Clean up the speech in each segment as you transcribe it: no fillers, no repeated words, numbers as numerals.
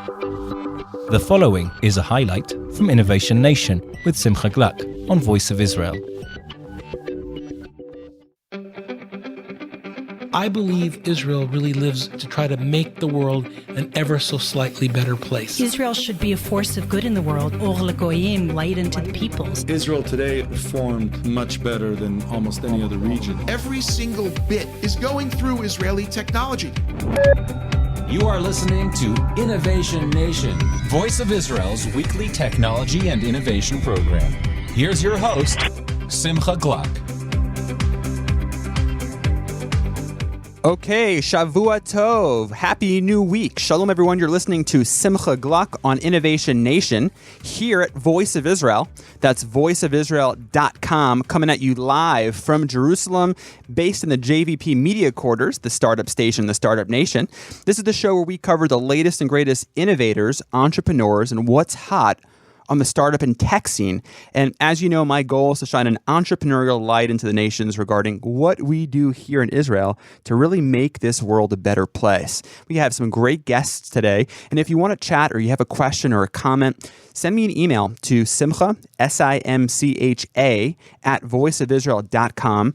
The following is a highlight from Innovation Nation with Simcha Gluck on Voice of Israel. I believe Israel really lives to try to make the world an ever so slightly better place. Israel should be a force of good in the world, or legoyim, light unto the peoples. Israel today performed much better than almost any other region. Every single bit is going through Israeli technology. You are listening to Innovation Nation, Voice of Israel's weekly technology and innovation program. Here's your host, Simcha Gluck. Okay, Shavua Tov. Happy New Week. Shalom, everyone. You're listening to Simcha Gluck on Innovation Nation here at Voice of Israel. That's voiceofisrael.com, coming at you live from Jerusalem, based in the JVP Media Quarters, the startup station, the startup nation. This is the show where we cover the latest and greatest innovators, entrepreneurs, and what's hot on the startup and tech scene. And as you know, my goal is to shine an entrepreneurial light into the nations regarding what we do here in Israel to really make this world a better place. We have some great guests today. And if you want to chat or you have a question or a comment, send me an email to Simcha, SIMCHA, at voiceofisrael.com.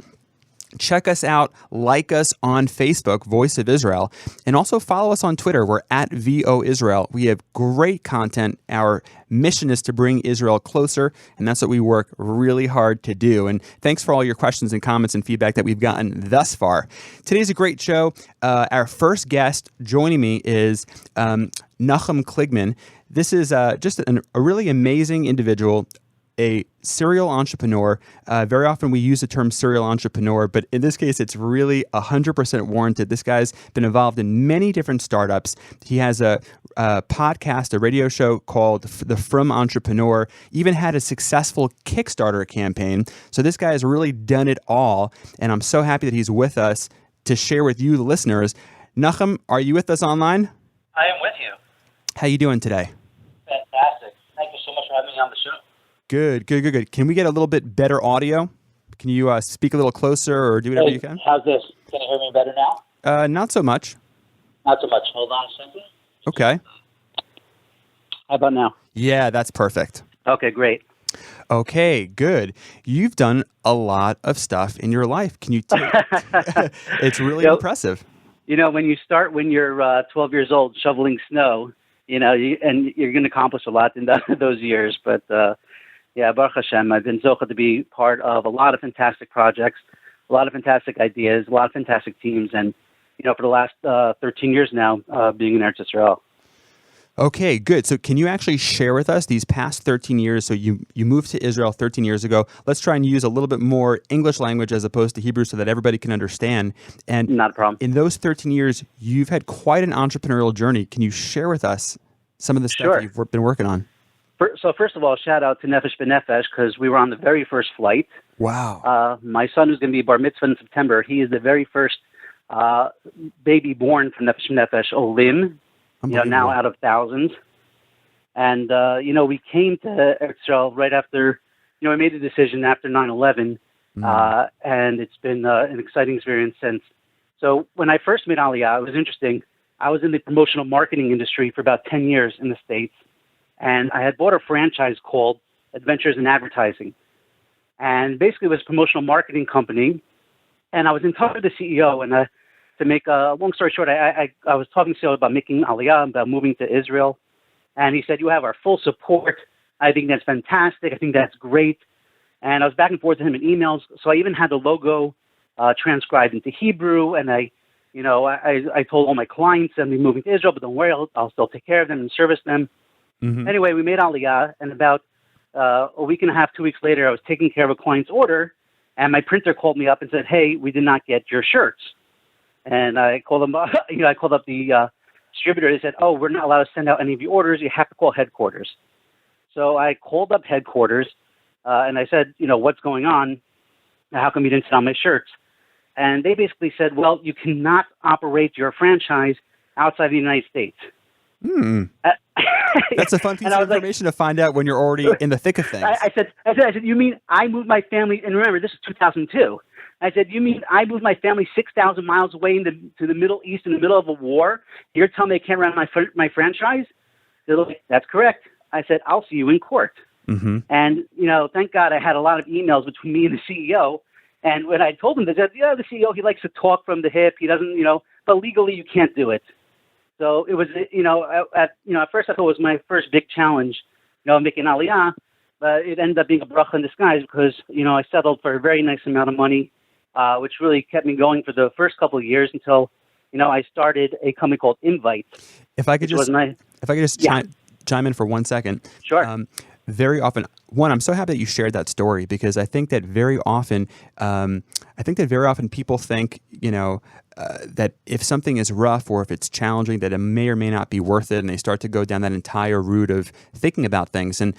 Check us out, like us on Facebook, Voice of Israel, and also follow us on Twitter. We're at VO Israel. We have great content. Our mission is to bring Israel closer, and that's what we work really hard to do. And thanks for all your questions and comments and feedback that we've gotten thus far. Today's a great show. Our first guest joining me is Nachum Kligman. This is just a really amazing individual, a serial entrepreneur. Very often we use the term serial entrepreneur, but in this case, it's really 100% warranted. This guy's been involved in many different startups. He has a podcast, a radio show called the Frum Entrepreneur, even had a successful Kickstarter campaign. So this guy has really done it all, and I'm so happy that he's with us to share with you, the listeners. Nachum, are you with us online? I am with you. How you doing today? Fantastic. Thank you so much for having me on the show. Good. Can we get a little bit better audio? Can you speak a little closer or do whatever you can? How's this? Can you hear me better now? Not so much. Not so much. Hold on a second. Okay. How about now? Yeah, that's perfect. Okay, great. Okay, good. You've done a lot of stuff in your life. Can you take It's really impressive. You know, when you start when you're 12 years old shoveling snow, you know, and you're going to accomplish a lot in those years. But, yeah, Baruch Hashem, I've been zocheh to be part of a lot of fantastic projects, a lot of fantastic ideas, a lot of fantastic teams. And, you know, for the last 13 years now, being in Eretz Israel. Okay, good. So can you actually share with us these past 13 years? So you moved to Israel 13 years ago. Let's try and use a little bit more English language as opposed to Hebrew so that everybody can understand. And not a problem. In those 13 years, you've had quite an entrepreneurial journey. Can you share with us some of the stuff you've been working on? So first of all, shout out to Nefesh B'Nefesh because we were on the very first flight. Wow. My son, who's going to be bar mitzvah in September, he is the very first baby born from Nefesh B'Nefesh, Olim, you know, now out of thousands. And, you know, we came to Israel right after, you know, we made a decision after 9/11, and it's been an exciting experience since. So when I first made Aliyah, it was interesting. I was in the promotional marketing industry for about 10 years in the States. And I had bought a franchise called Adventures in Advertising. And basically it was a promotional marketing company. And I was in touch with the CEO. And to make a long story short, I was talking to the CEO about making Aliyah, about moving to Israel. And he said, you have our full support. I think that's fantastic. I think that's great. And I was back and forth to him in emails. So I even had the logo transcribed into Hebrew. And I told all my clients I'm moving to Israel, but don't worry, I'll still take care of them and service them. Mm-hmm. Anyway, we made Aliyah, and about a week and a half, 2 weeks later, I was taking care of a client's order, and my printer called me up and said, hey, we did not get your shirts. And I called them, I called up the distributor. They said, oh, we're not allowed to send out any of your orders. You have to call headquarters. So I called up headquarters, and I said, you know, what's going on? How come you didn't send out my shirts? And they basically said, well, you cannot operate your franchise outside the United States. That's a fun piece of information to find out when you're already in the thick of things. I said, you mean I moved my family, and remember, this is 2002. I said, you mean I moved my family 6,000 miles away to the Middle East in the middle of a war? You're telling me I can't run my franchise? They're like, that's correct. I said, I'll see you in court. Mm-hmm. And, thank God I had a lot of emails between me and the CEO. And when I told them, they said, the CEO, he likes to talk from the hip. He doesn't, but legally you can't do it. So it was, at first I thought it was my first big challenge, making Aliyah. But it ended up being a bracha in disguise because, I settled for a very nice amount of money, which really kept me going for the first couple of years until, I started a company called Invite. If I could just chime in for 1 second. Sure. Very often, I'm so happy that you shared that story because I think that very often, people think, that if something is rough or if it's challenging, that it may or may not be worth it, and they start to go down that entire route of thinking about things. And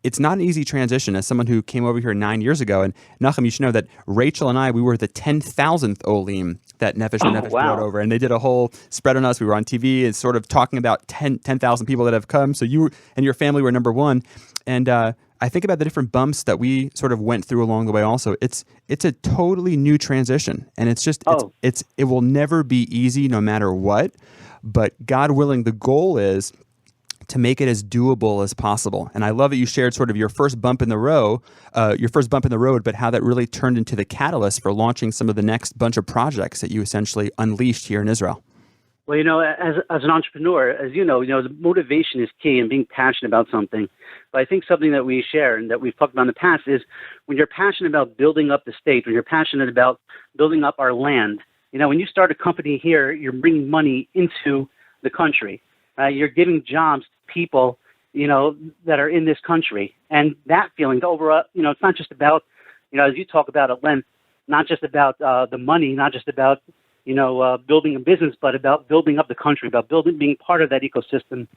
it's not an easy transition. As someone who came over here 9 years ago, and Nachum, you should know that Rachel and I, we were the 10,000th Olim that Nefesh B'Nefesh brought over, and they did a whole spread on us. We were on TV and sort of talking about 10,000 people that have come. So you and your family were number one. And I think about the different bumps that we sort of went through along the way. Also, it's a totally new transition, and it's just it will never be easy no matter what. But God willing, the goal is to make it as doable as possible. And I love that you shared sort of your first bump in the road, but how that really turned into the catalyst for launching some of the next bunch of projects that you essentially unleashed here in Israel. Well, as an entrepreneur, as the motivation is key and being passionate about something. But I think something that we share and that we've talked about in the past is when you're passionate about building up the state, when you're passionate about building up our land, when you start a company here, you're bringing money into the country. You're giving jobs to people, that are in this country. And that feeling, overall, it's not just about, as you talk about at length, not just about the money, not just about, building a business, but about building up the country, about being part of that ecosystem,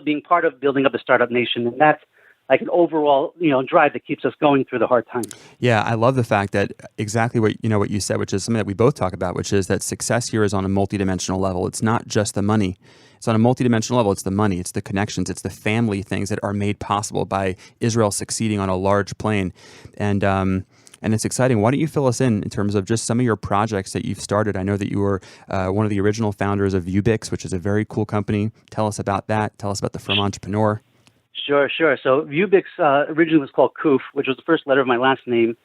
being part of building up the startup nation. And that's like an overall, drive that keeps us going through the hard times. Yeah, I love the fact that exactly what you said, which is something that we both talk about, which is that success here is on a multidimensional level. It's not just the money. It's on a multidimensional level. It's the money, it's the connections, it's the family things that are made possible by Israel succeeding on a large plane. And it's exciting. Why don't you fill us in terms of just some of your projects that you've started? I know that you were one of the original founders of ViewBix, which is a very cool company. Tell us about that. Tell us about the Frum Entrepreneur. Sure. So ViewBix originally was called Kuf, which was the first letter of my last name.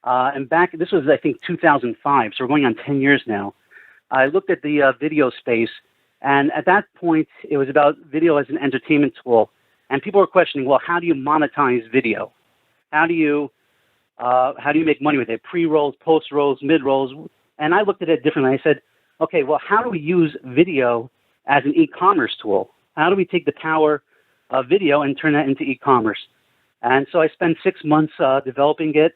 And this was, I think, 2005. So we're going on 10 years now. I looked at the video space, and at that point, it was about video as an entertainment tool. And people were questioning, well, how do you monetize video? How do you make money with it? Pre-rolls, post-rolls, mid-rolls. And I looked at it differently. I said, okay, well, how do we use video as an e-commerce tool? How do we take the power of video and turn that into e-commerce? And so I spent 6 months developing it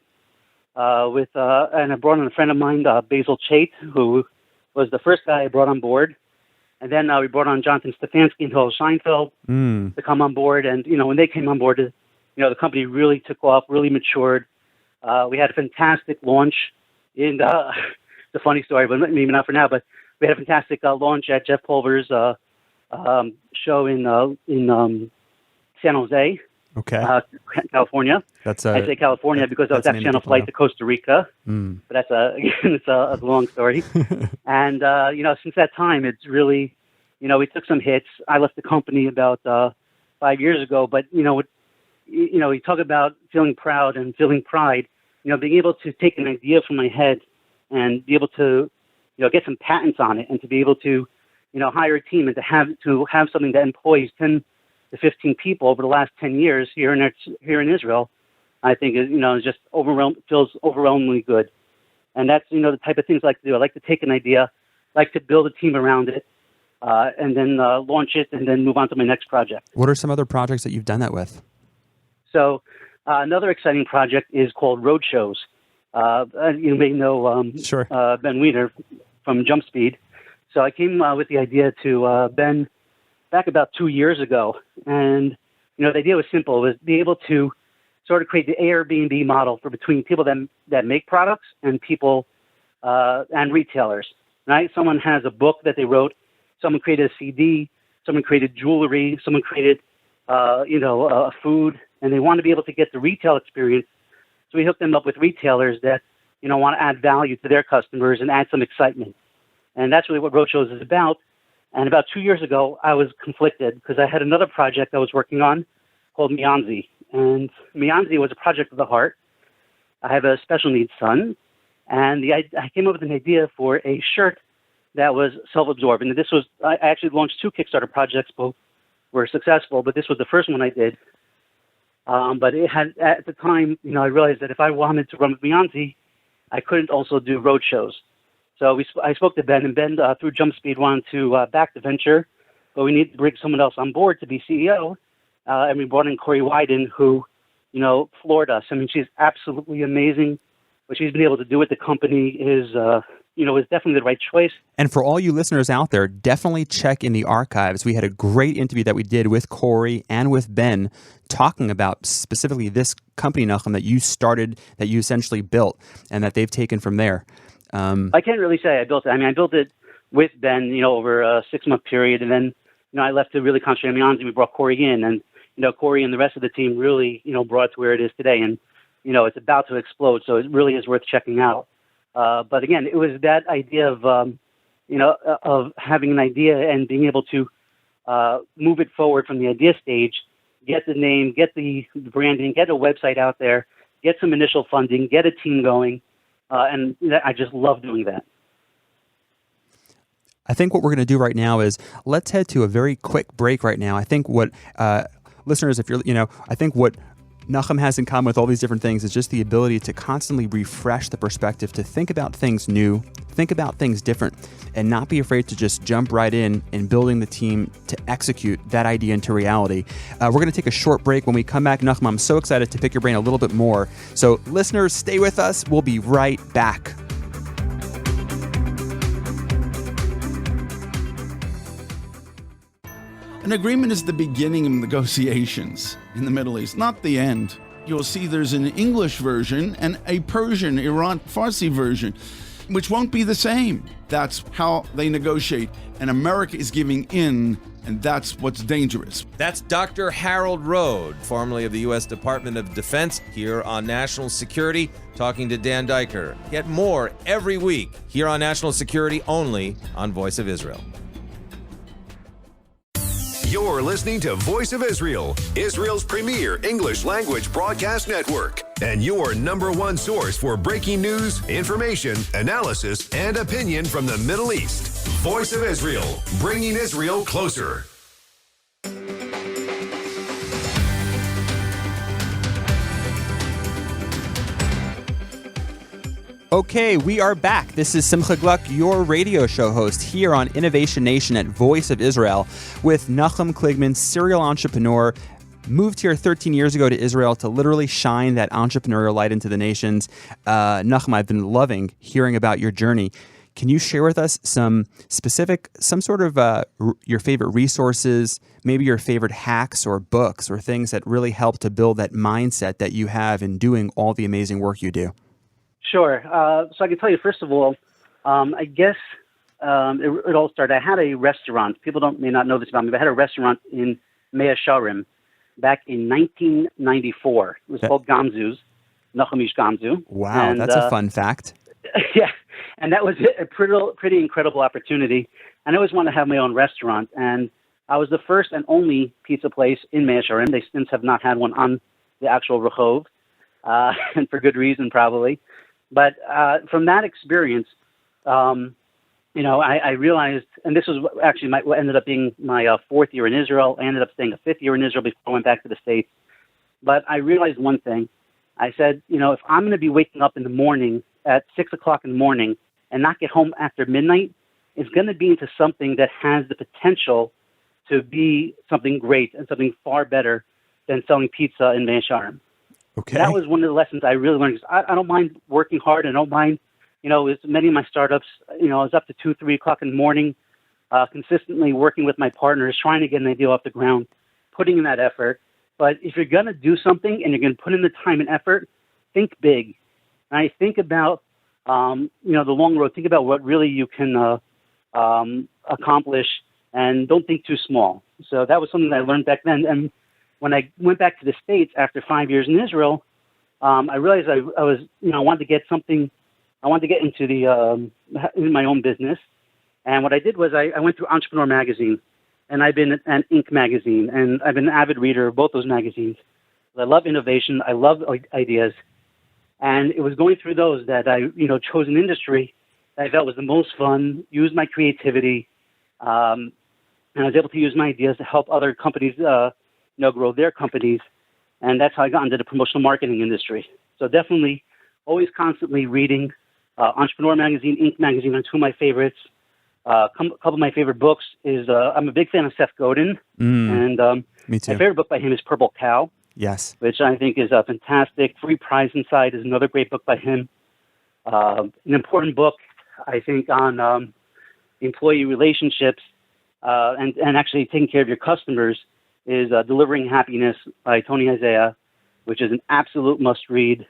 and I brought on a friend of mine, Basil Chait, who was the first guy I brought on board. And then we brought on Jonathan Stefanski and Hillel Scheinfeld to come on board. And, when they came on board, the company really took off, really matured. We had a fantastic launch it's a funny story, but maybe not for now, but we had a fantastic launch at Jeff Pulver's show in San Jose, California. I say California because I was actually on a flight to Costa Rica, but that's it's a long story. And, since that time, it's really, we took some hits. I left the company about 5 years ago, but, we talk about feeling proud and feeling pride, being able to take an idea from my head and be able to, get some patents on it and to be able to, hire a team and to have something that employs 10 to 15 people over the last 10 years here in Israel, I think is, just feels overwhelmingly good. And that's, the type of things I like to do. I like to take an idea, like to build a team around it, and then launch it and then move on to my next project. What are some other projects that you've done that with? So another exciting project is called RoadShows. You may know Ben Weiner from Jump Speed. So I came with the idea to Ben back about 2 years ago. And, the idea was simple. It was be able to sort of create the Airbnb model for between people that make products and people and retailers, right? Someone has a book that they wrote. Someone created a CD. Someone created jewelry. Someone created, a food. And they want to be able to get the retail experience. So we hooked them up with retailers that, want to add value to their customers and add some excitement. And that's really what RoadShows is about. And about 2 years ago, I was conflicted because I had another project I was working on called Mianzi. And Mianzi was a project of the heart. I have a special needs son, and I came up with an idea for a shirt that was self-absorbed. And I actually launched 2 Kickstarter projects, both were successful, but this was the first one I did. But it had, at the time, I realized that if I wanted to run with Mianzi, I couldn't also do road shows. So I spoke to Ben, and Ben, through Jump Speed, wanted to back the venture, but we needed to bring someone else on board to be CEO. And we brought in Corey Wyden, who, floored us. I mean, she's absolutely amazing. What she's been able to do with the company is definitely the right choice. And for all you listeners out there, definitely check in the archives. We had a great interview that we did with Corey and with Ben talking about specifically this company, Nachum, that you started, that you essentially built, and that they've taken from there. I can't really say I built it. I mean, I built it with Ben, over a 6-month period, and then, I left to really concentrate on Mianzi. We brought Corey in, and, Corey and the rest of the team really, brought it to where it is today, and, it's about to explode, so it really is worth checking out. But again, it was that idea of, of having an idea and being able to move it forward from the idea stage, get the name, get the branding, get a website out there, get some initial funding, get a team going. And I just love doing that. I think what we're going to do right now is let's head to a very quick break right now. I think what listeners, if you're, I think what Nachum has in common with all these different things is just the ability to constantly refresh the perspective, to think about things new, think about things different, and not be afraid to just jump right in building the team to execute that idea into reality. We're going to take a short break. When we come back, Nachum, I'm so excited to pick your brain a little bit more. So listeners, stay with us. We'll be right back. An agreement is the beginning of negotiations in the Middle East, not the end. You'll see there's an English version and a Persian, Iran, Farsi version, which won't be the same. That's how they negotiate. And America is giving in, and that's what's dangerous. That's Dr. Harold Rode, formerly of the U.S. Department of Defense, here on National Security, talking to Dan Diker. Get more every week here on National Security, only on Voice of Israel. You're listening to Voice of Israel, Israel's premier English language broadcast network, and your #1 source for breaking news, information, analysis, and opinion from the Middle East. Voice of Israel, bringing Israel closer. Okay, we are back. This is Simcha Gluck, your radio show host here on Innovation Nation at Voice of Israel with Nachum Kligman, serial entrepreneur, moved here 13 years ago to Israel to literally shine that entrepreneurial light into the nations. Nachum, I've been loving hearing about your journey. Can you share with us some sort of your favorite resources, maybe your favorite hacks or books or things that really help to build that mindset that you have in doing all the amazing work you do? Sure. So I can tell you, first of all, I guess it all started. I had a restaurant. People may not know this about me, but I had a restaurant in Mea Sharim back in 1994. It was called Gamzu's, Nachum Ish Gamzu. Wow, and that's a fun fact. Yeah, and that was a pretty incredible opportunity. And I always wanted to have my own restaurant. And I was the first and only pizza place in Mea Sharim. They since have not had one on the actual Rehov, and for good reason probably. But from that experience, I realized, and this was actually what ended up being my 4th year in Israel. I ended up staying a 5th year in Israel before I went back to the States. But I realized one thing. I said, if I'm going to be waking up in the morning at 6 o'clock in the morning and not get home after midnight, it's going to be into something that has the potential to be something great and something far better than selling pizza in Mea Sharim. Okay. That was one of the lessons I really learned. I don't mind working hard. I don't mind, with many of my startups, I was up to 2, 3 o'clock in the morning, consistently working with my partners, trying to get an idea off the ground, putting in that effort. But if you're going to do something and you're going to put in the time and effort, think big. And I think about, the long road. Think about what really you can accomplish, and don't think too small. So that was something that I learned back then. And when I went back to the States after 5 years in Israel, I realized I was, I wanted to get something. I wanted to get into in my own business, And what I did was I went through Entrepreneur magazine, and I've been an Inc. magazine, and I've been an avid reader of both those magazines. I love innovation. I love ideas. And it was going through those that I, chose an industry that I felt was the most fun, used my creativity, and I was able to use my ideas to help other companies, grow their companies. And that's how I got into the promotional marketing industry. So definitely always constantly reading Entrepreneur magazine, Inc. magazine are two of my favorites. A couple of my favorite books is, I'm a big fan of Seth Godin. And Me too. my favorite book by him is Purple Cow. Yes. Which I think is fantastic. Free Prize Inside is another great book by him. An important book, I think, on employee relationships and actually taking care of your customers is Delivering Happiness by Tony Isaiah, which is an absolute must-read.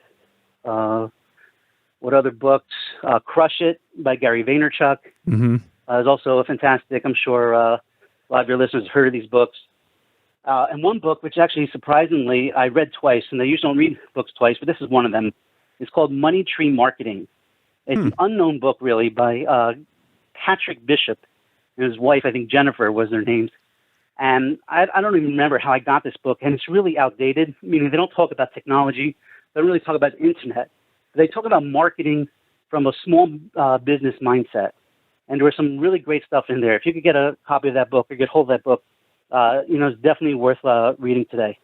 What other books? Crush It by Gary Vaynerchuk is also a fantastic. I'm sure a lot of your listeners have heard of these books. And one book, which actually surprisingly I read twice, and I usually don't read books twice, but this is one of them. It's called Money Tree Marketing. It's an unknown book, really, by Patrick Bishop and his wife, I think Jennifer was their names. And I don't even remember how I got this book, and it's really outdated, meaning they don't talk about technology. They don't really talk about the internet. They talk about marketing from a small business mindset. And there was some really great stuff in there. If you could get a copy of that book or get hold of that book, it's definitely worth reading today.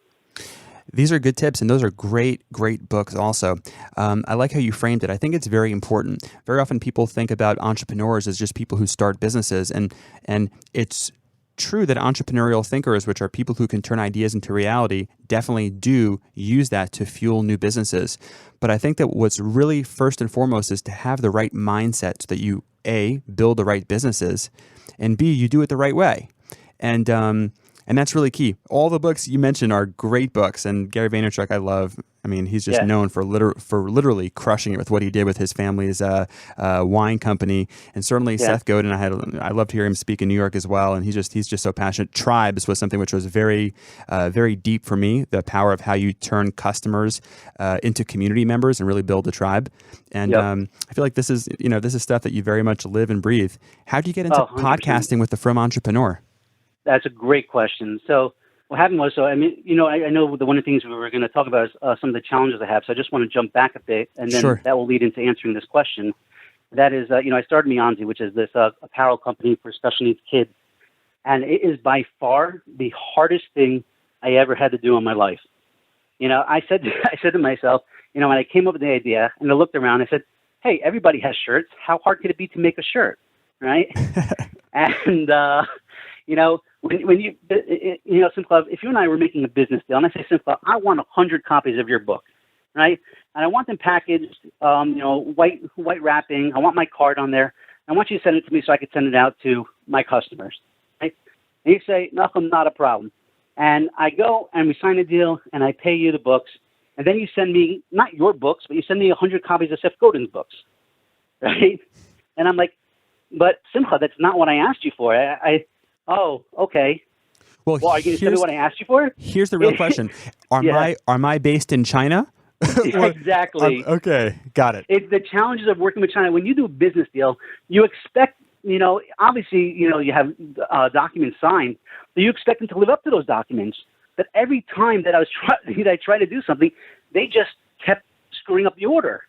These are good tips, and those are great books also. I like how you framed it. I think it's very important. Very often people think about entrepreneurs as just people who start businesses, and it's true that entrepreneurial thinkers, which are people who can turn ideas into reality, definitely do use that to fuel new businesses. But I think that what's really first and foremost is to have the right mindset so that you, A, build the right businesses, and B, you do it the right way. And that's really key. All the books you mentioned are great books, and Gary Vaynerchuk I love. I mean, he's just known for literally crushing it with what he did with his family's wine company, and certainly Seth Godin. I loved hearing him speak in New York as well, and he's just so passionate. Tribes was something which was very deep for me. The power of how you turn customers into community members and really build a tribe. And I feel like this is stuff that you very much live and breathe. How do you get into podcasting with the Frum Entrepreneur? That's a great question. So what happened was, I know one of the things we were going to talk about is some of the challenges I have. So I just want to jump back a bit, and then that will lead into answering this question. That is, I started Mianzi, which is this apparel company for special needs kids. And it is by far the hardest thing I ever had to do in my life. I said to myself, when I came up with the idea and I looked around, I said, hey, everybody has shirts. How hard could it be to make a shirt? Right? And, when you, Simcha, if you and I were making a business deal, and I say, Simcha, I want 100 copies of your book, right? And I want them packaged, white wrapping. I want my card on there. I want you to send it to me so I could send it out to my customers, right? And you say, Nachum, not a problem. And I go and we sign a deal, and I pay you the books, and then you send me, not your books, but you send me 100 copies of Seth Godin's books, right? And I'm like, but Simcha, that's not what I asked you for. Oh, okay. Well, are you going to tell me what I asked you for? Here's the real question: Am I based in China? Exactly. Okay, got it. It's the challenges of working with China. When you do a business deal, you expect, obviously, you have documents signed, but you expect them to live up to those documents. But every time that I tried to do something, they just kept screwing up the order.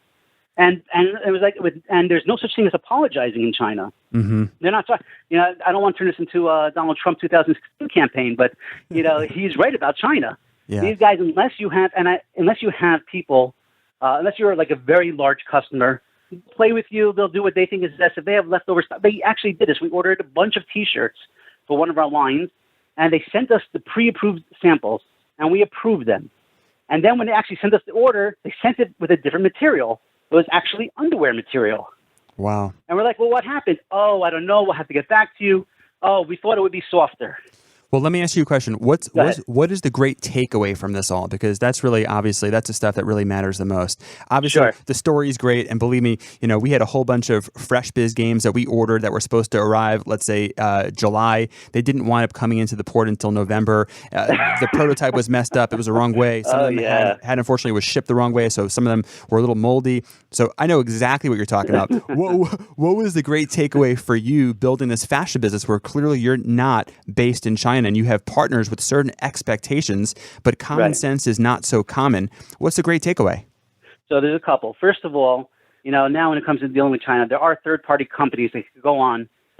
And it was like, and there's no such thing as apologizing in China. Mm-hmm. They're not talking. I don't want to turn this into a Donald Trump 2016 campaign, but he's right about China. Yeah. These guys, unless you have people, unless you're like a very large customer, play with you, they'll do what they think is best. If they have leftover stuff, they actually did this. We ordered a bunch of T-shirts for one of our lines, and they sent us the pre-approved samples, and we approved them. And then when they actually sent us the order, they sent it with a different material. It was actually underwear material. Wow. And we're like, well, what happened? Oh, I don't know. We'll have to get back to you. Oh, we thought it would be softer. Well, let me ask you a question. What is the great takeaway from this all? Because that's really, obviously, that's the stuff that really matters the most. Obviously, Sure. the story is great. And believe me, we had a whole bunch of Fresh Biz games that we ordered that were supposed to arrive, let's say, July. They didn't wind up coming into the port until November. The prototype was messed up. It was the wrong way. Some of them had unfortunately was shipped the wrong way. So some of them were a little moldy. So I know exactly what you're talking about. What was the great takeaway for you building this fashion business where clearly you're not based in China and you have partners with certain expectations, but common sense is not so common? What's the great takeaway? So there's a couple. First of all, now when it comes to dealing with China, there are third-party companies that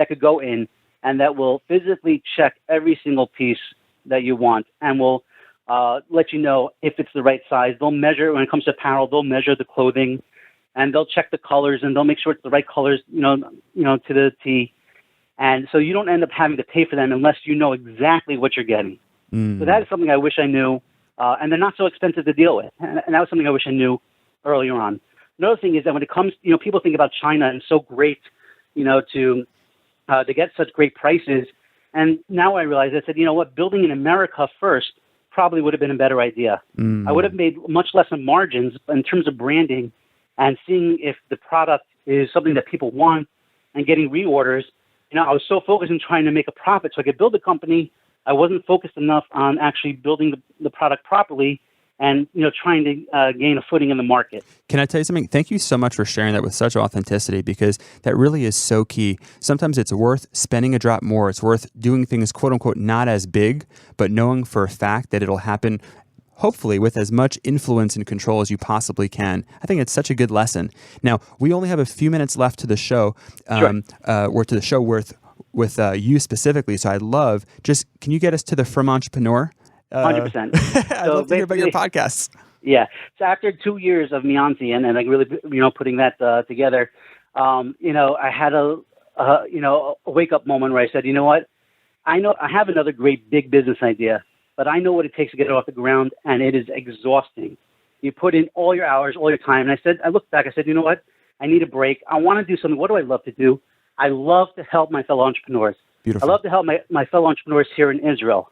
could go in and that will physically check every single piece that you want and will let you know if it's the right size. They'll measure, when it comes to apparel, they'll measure the clothing and they'll check the colors and they'll make sure it's the right colors, to the T. And so you don't end up having to pay for them unless you know exactly what you're getting. So that is something I wish I knew. And they're not so expensive to deal with. And that was something I wish I knew earlier on. Another thing is that when it comes, people think about China and so great, to get such great prices. And now I realize, I said, building in America first probably would have been a better idea. I would have made much less in margins in terms of branding and seeing if the product is something that people want and getting reorders. I was so focused on trying to make a profit so I could build a company. I wasn't focused enough on actually building the product properly and, trying to gain a footing in the market. Can I tell you something? Thank you so much for sharing that with such authenticity, because that really is so key. Sometimes it's worth spending a drop more. It's worth doing things, quote unquote, not as big, but knowing for a fact that it'll happen hopefully with as much influence and control as you possibly can. I think it's such a good lesson. Now, we only have a few minutes left to the show, or to the show with you specifically. So I'd love, can you get us to the Frum Entrepreneur? 100%. I'd love to hear about your podcasts. Yeah. So after 2 years of Mianzi and like really, putting that together, I had a wake up moment where I said, you know what? I know I have another great big business idea, but I know what it takes to get it off the ground, and it is exhausting. You put in all your hours, all your time. And I looked back, I said, you know what? I need a break. I want to do something. What do I love to do? I love to help my fellow entrepreneurs. Beautiful. I love to help my fellow entrepreneurs here in Israel.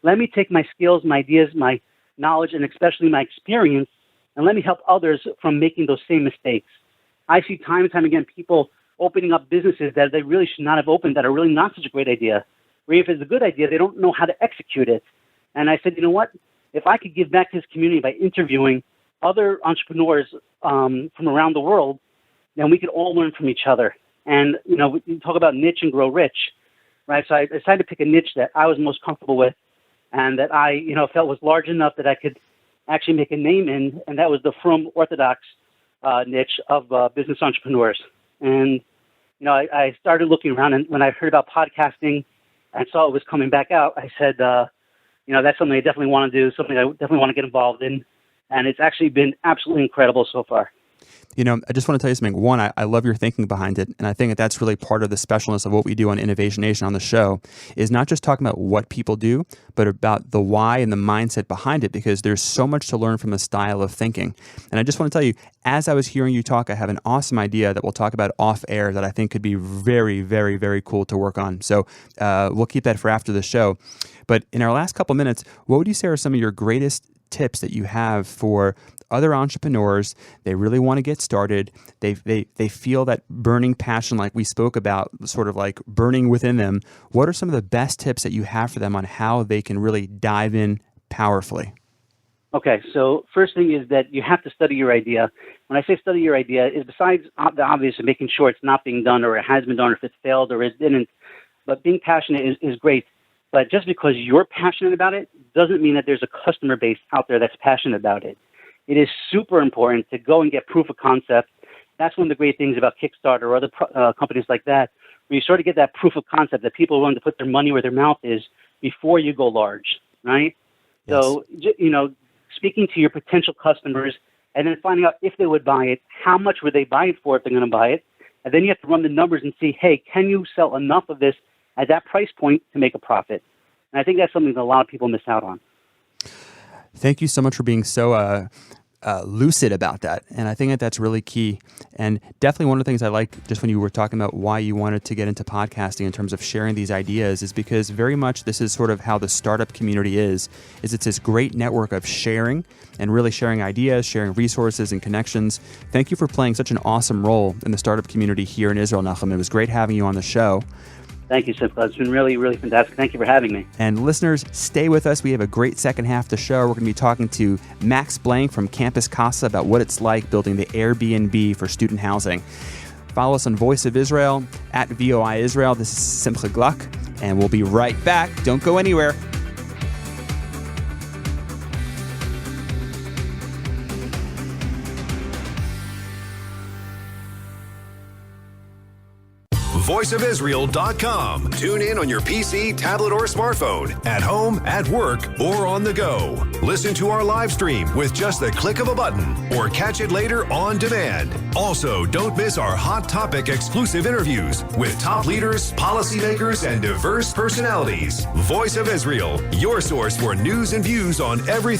Let me take my skills, my ideas, my knowledge, and especially my experience, and let me help others from making those same mistakes. I see time and time again people opening up businesses that they really should not have opened that are really not such a great idea. Or if it's a good idea, they don't know how to execute it. And I said, you know what? If I could give back to this community by interviewing other entrepreneurs from around the world, then we could all learn from each other. And, we talk about niche and grow rich, right? So I decided to pick a niche that I was most comfortable with and that I, felt was large enough that I could actually make a name in, and that was the Frum Orthodox niche of business entrepreneurs. And, I started looking around, and when I heard about podcasting and saw it was coming back out, I said, that's something I definitely want to do, something I definitely want to get involved in. And it's actually been absolutely incredible so far. I just want to tell you something. One, I love your thinking behind it. And I think that's really part of the specialness of what we do on Innovation Nation on the show, is not just talking about what people do, but about the why and the mindset behind it, because there's so much to learn from the style of thinking. And I just want to tell you, as I was hearing you talk, I have an awesome idea that we'll talk about off air that I think could be very, very, very cool to work on. So we'll keep that for after the show. But in our last couple minutes, what would you say are some of your greatest tips that you have for other entrepreneurs? They really want to get started. They feel that burning passion, like we spoke about, sort of like burning within them. What are some of the best tips that you have for them on how they can really dive in powerfully? Okay, so first thing is that you have to study your idea. When I say study your idea, is besides the obvious of making sure it's not being done or it has been done or if it failed or it didn't, but being passionate is great. But just because you're passionate about it doesn't mean that there's a customer base out there that's passionate about it. It is super important to go and get proof of concept. That's one of the great things about Kickstarter or other companies like that, where you sort of get that proof of concept that people are willing to put their money where their mouth is before you go large, right? Yes. So, speaking to your potential customers and then finding out if they would buy it, how much would they buy it for if they're going to buy it, and then you have to run the numbers and see, hey, can you sell enough of this at that price point to make a profit? And I think that's something that a lot of people miss out on. Thank you so much for being so lucid about that. And I think that that's really key. And definitely one of the things I like, just when you were talking about why you wanted to get into podcasting in terms of sharing these ideas, is because very much this is sort of how the startup community is it's this great network of sharing and really sharing ideas, sharing resources and connections. Thank you for playing such an awesome role in the startup community here in Israel, Nachum. It was great having you on the show. Thank you, Simcha. It's been really, really fantastic. Thank you for having me. And listeners, stay with us. We have a great second half of the show. We're going to be talking to Max Blank from Campus Casa about what it's like building the Airbnb for student housing. Follow us on Voice of Israel, at VOI Israel. This is Simcha Gluck, and we'll be right back. Don't go anywhere. VoiceofIsrael.com. Tune in on your PC, tablet, or smartphone, at home, at work, or on the go. Listen to our live stream with just the click of a button, or catch it later on demand. Also, don't miss our Hot Topic exclusive interviews with top leaders, policymakers, and diverse personalities. Voice of Israel, your source for news and views on everything